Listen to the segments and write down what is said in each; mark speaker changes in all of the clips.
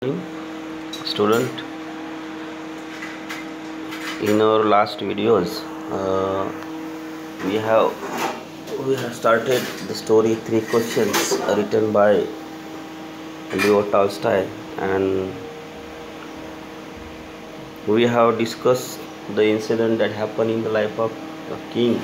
Speaker 1: Student, in our last videos uh, we have started the story Three Questions written by Leo Tolstoy, and we have discussed the incident that happened in the life of a king.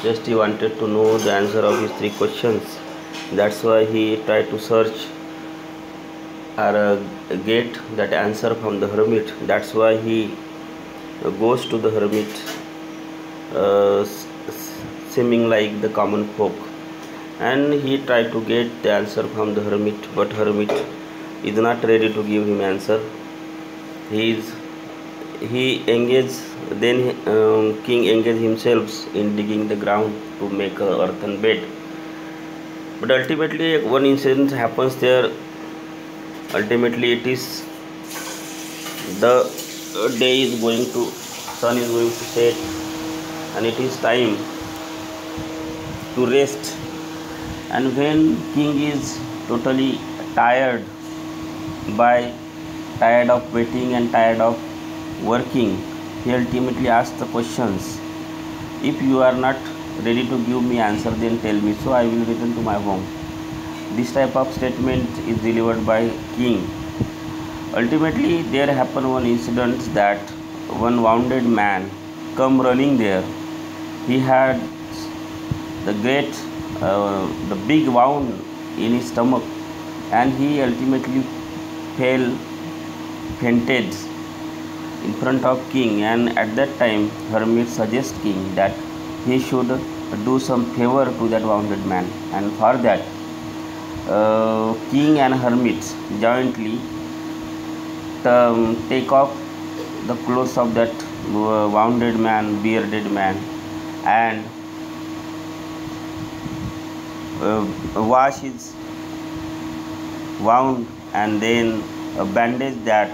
Speaker 1: Just he wanted to know the answer of his three questions. That's why he tried to search or get that answer from the hermit. That's why he goes to the hermit, seeming like the common folk, and he tried to get the answer from the hermit, but hermit is not ready to give him answer. He engaged. Then king engaged himself in digging the ground to make a earthen bed, but ultimately one incident happens there. Ultimately it is the day is going to sun is going to set, and it is time to rest. And when king is totally tired by tired of waiting and tired of working, he ultimately asks the questions, if you are not ready to give me answer, then tell me, so I will return to my home. This type of statement is delivered by king. Ultimately there happened one incident that one wounded man come running there. He had the big wound in his stomach, and he ultimately fell fainted in front of king. And at that time hermit suggests king that he should do some favor to that wounded man, and for that king and hermit jointly take off the clothes of that wounded man, bearded man, and wash his wound, and then bandage that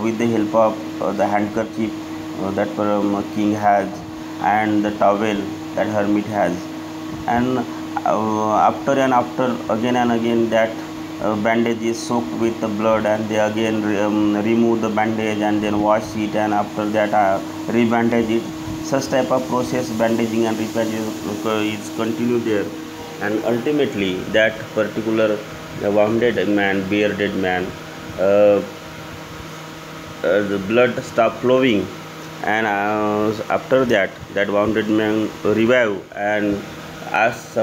Speaker 1: with the help of the handkerchief that king has, and the towel that hermit has. And after and after, again and again, that bandage is soaked with the blood, and they again remove the bandage and then wash it, and after that rebandage it. Such type of process, bandaging and rebandaging, is continued there. And ultimately that particular wounded man, bearded man, uh, the blood stop flowing, and after that wounded man revive and ask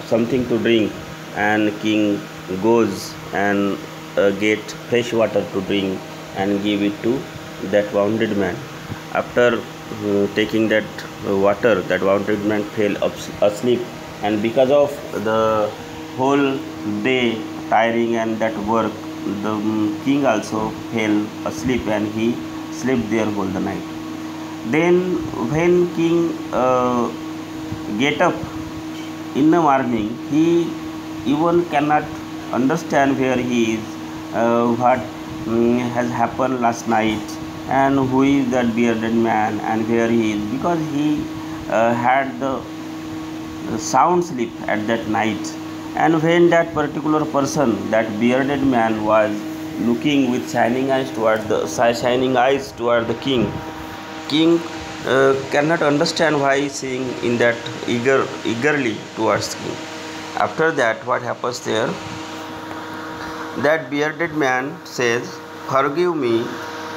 Speaker 1: something to drink, and king goes and get fresh water to drink and give it to that wounded man. After taking that water, that wounded man fell asleep, and because of the whole day tiring and that work, the king also fell asleep, and he slept there whole the night. Then when king get up in the morning, he even cannot understand where he is, what has happened last night, and who is that bearded man, and where he is, because he had the sound sleep at that night. And when that particular person, that bearded man, was looking with shining eyes toward the king, king cannot understand why he is seeing in that eagerly towards king. After that, what happens there? That bearded man says, "Forgive me,"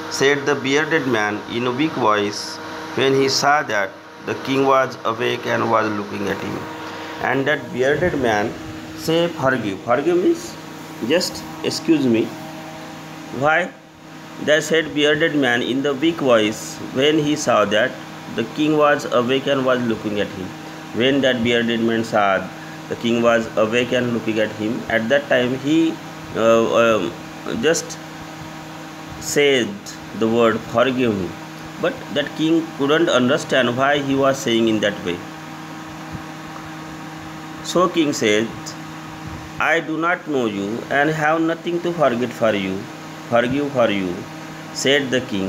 Speaker 1: said the bearded man in a weak voice, when he saw that the king was awake and was looking at him. And that bearded man say, "Forgive." Forgive means just excuse me. Why? That said bearded man in the weak voice, when he saw that the king was awake and was looking at him. When that bearded man saw the king was awake and looking at him, at that time he just said the word, "Forgive me." But that king couldn't understand why he was saying in that way. So king said, "I do not know you and have nothing to forgive for you. Forgive for you," said the king.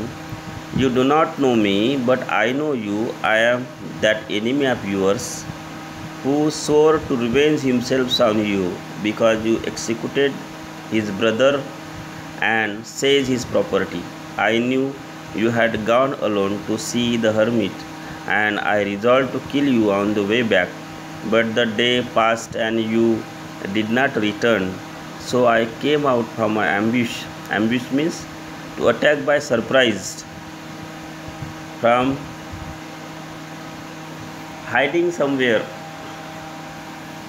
Speaker 1: "You do not know me, but I know you. I am that enemy of yours who swore to revenge himself on you, because you executed his brother and seized his property. I knew you had gone alone to see the hermit, and I resolved to kill you on the way back. But the day passed and you did not return, so I came out from my ambush. Ambush means to attack by surprise, from hiding somewhere,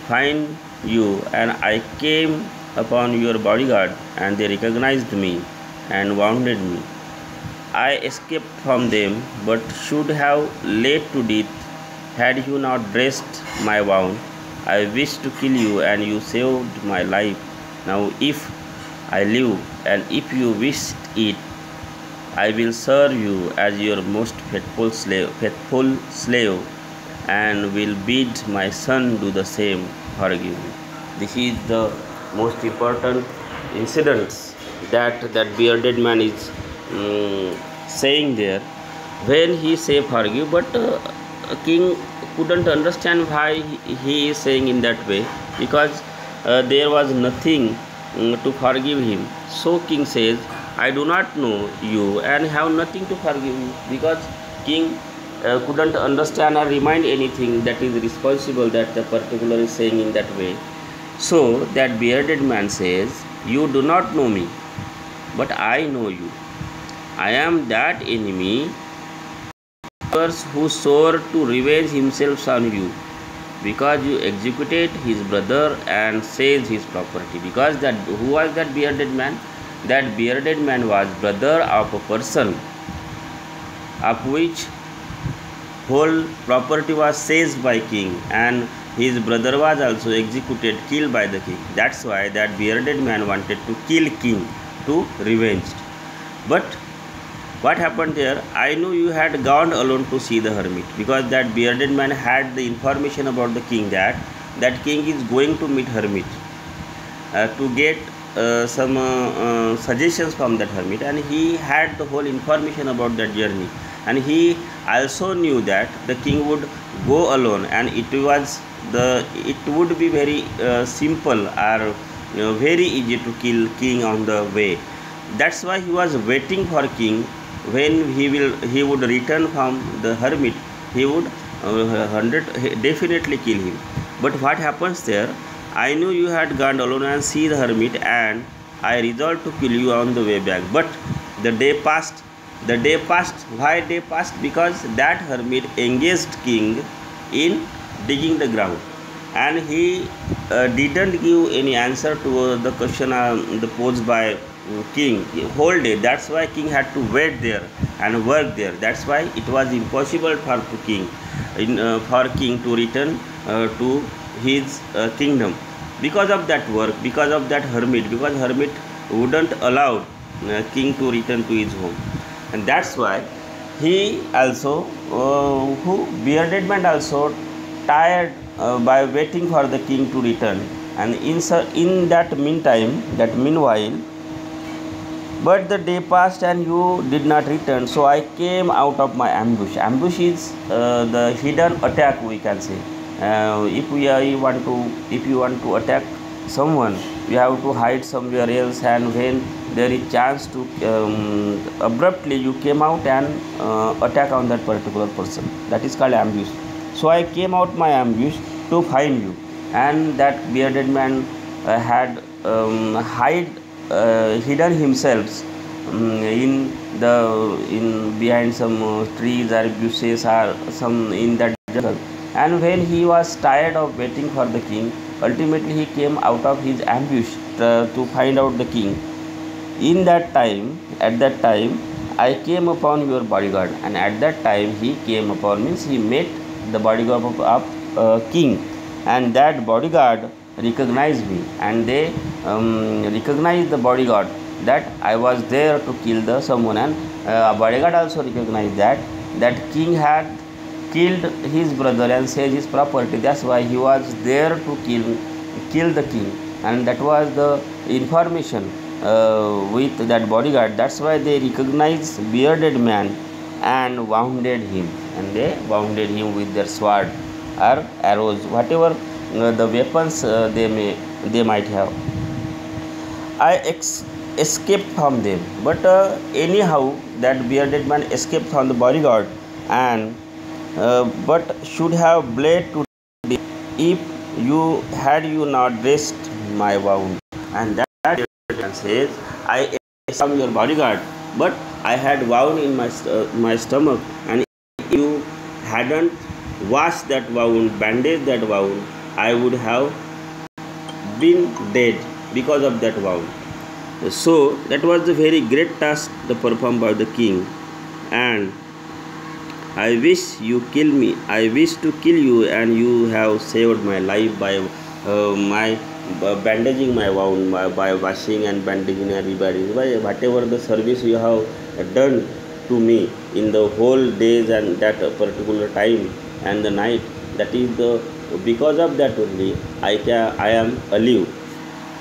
Speaker 1: find you, and I came upon your bodyguard, and they recognized me and wounded me. I escaped from them, but should have laid to death had you not dressed my wound. I wished to kill you, and you saved my life. Now, if I live, and if you wish it, I will serve you as your most faithful slave, and will bid my son do the same. Forgive me. This is the most important incidents that bearded man is saying there. When he say forgive, but king couldn't understand why he is saying in that way, because there was nothing to forgive him. So king says, I do not know you and have nothing to forgive you, because king couldn't understand or remind anything that is responsible that the particular is saying in that way. So that bearded man says, you do not know me, but I know you. I am that enemy who swore to revenge himself on you, because you executed his brother and seized his property. Because that, who was that bearded man? That bearded man was brother of a person of which whole property was seized by king, and his brother was also executed, killed by the king. That's why that bearded man wanted to kill king to revenge. But what happened there? I knew you had gone alone to see the hermit, because that bearded man had the information about the king, that king is going to meet hermit to get some suggestions from that hermit, and he had the whole information about that journey, and he also knew that the king would go alone, and it would be very simple or very easy to kill king on the way. That's why he was waiting for king. When he would return from the hermit, he would definitely kill him. But what happens there? I knew you had gone alone and see the hermit, and I resolved to kill you on the way back. But the day passed. The day passed. Why day passed? Because that hermit engaged king in digging the ground, and he didn't give any answer to the question posed by king whole day. That's why king had to wait there and work there. That's why it was impossible for king to return to his kingdom, because of that work, because of that hermit, because hermit wouldn't allow king to return to his home. And that's why he also who bearded man also tired by waiting for the king to return, and in that meanwhile, but the day passed and you did not return, so I came out of my ambush. Ambush is the hidden attack, we can say. If you want to attack someone, you have to hide somewhere else, and when there is chance to abruptly you came out and attack on that particular person, that is called ambush. So I came out my ambush to find you, and that bearded man had hidden himself in behind some trees or bushes or some in that jungle. And when he was tired of waiting for the king, ultimately he came out of his ambush to find out the king. At that time, I came upon your bodyguard, and at that time he came upon, means he met the bodyguard of king, and that bodyguard recognized me, and they recognized the bodyguard that I was there to kill someone, and bodyguard also recognized that king had killed his brother and seized his property. That's why he was there to kill the king, and that was the information with that bodyguard. That's why they recognized bearded man and wounded him, with their sword or arrows, whatever the weapons they might have. I escaped from them. But anyhow, that bearded man escaped from the bodyguard, and but should have bled to death if you not dressed my wound. And that bearded man says, I am your bodyguard, but I had wound in my stomach, and if you hadn't washed that wound, bandaged that wound, I would have been dead because of that vow. So that was the very great task performed by the king, and I wish you kill me. I wish to kill you, and you have saved my life by my bandaging my wound, by washing and bandaging everybody. By whatever the service you have done to me in the whole days and that particular time and the night. That is the because of that only I am alive,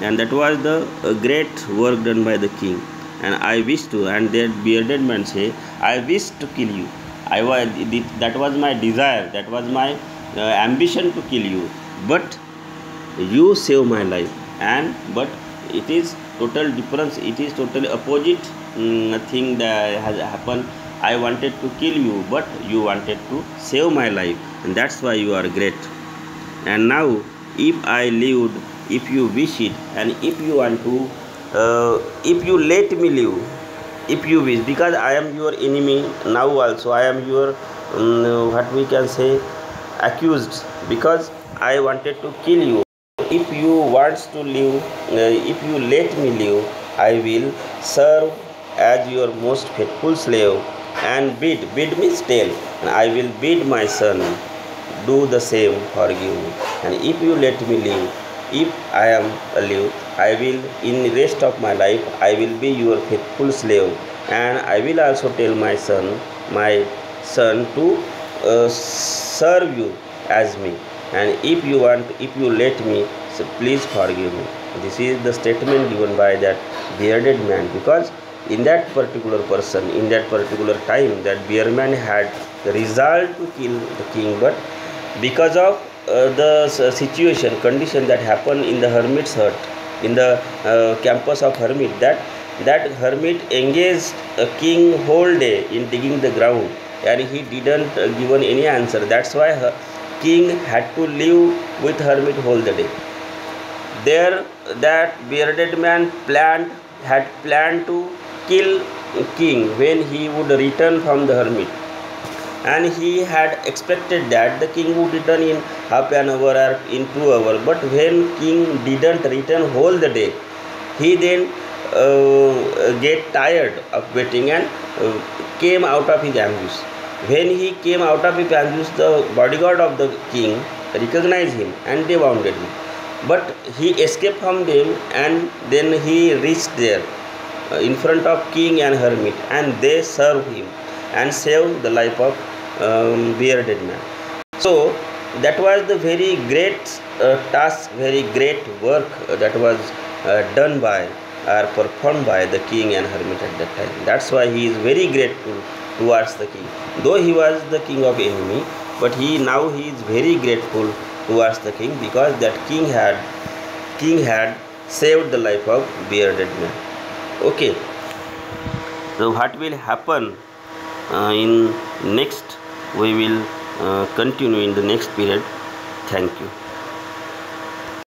Speaker 1: and that was the great work done by the king. And I wish to, and that bearded man say, I wish to kill you. That was my desire, that was my ambition to kill you, but you save my life. And but it is total difference, it is totally opposite thing that has happened. I wanted to kill you, but you wanted to save my life, and that's why you are great. And now if I lived, if you wish it, and if you want to, if you let me live, if you wish, because I am your enemy now also, I am your what we can say, accused, because I wanted to kill you. If you want to live, if you let me live, I will serve as your most faithful slave, and bid means tell, and I will bid my son do the same for you. And if you let me live, if I am alive, I will, in the rest of my life, I will be your faithful slave, and I will also tell my son to serve you as me. And if you want, if you let me, so please forgive me. This is the statement given by that bearded man, because in that particular person, in that particular time, that bearded man had resolved to kill the king, but because of the situation, condition that happened in the hermit's hut, in the campus of hermit, that hermit engaged a king whole day in digging the ground, and he didn't given any answer. That's why king had to live with hermit whole the day. There, that bearded man had planned to kill king when he would return from the hermit, and he had expected that the king would return in half an hour or in 2 hours. But when king didn't return whole the day, he then get tired of waiting, and came out of his ambush. When he came out of his ambush, the bodyguard of the king recognized him, and they wounded him. But he escaped from them, and then he reached there in front of king and hermit, and they served him and saved the life of bearded man. So that was the very great task, very great work that was done by or performed by the king and hermit at that time. That's why he is very grateful towards the king. Though he was the king of enemy, but he is very grateful towards the king, because that king had saved the life of bearded man. Okay. So what will happen in next, we will continue in the next period. Thank you.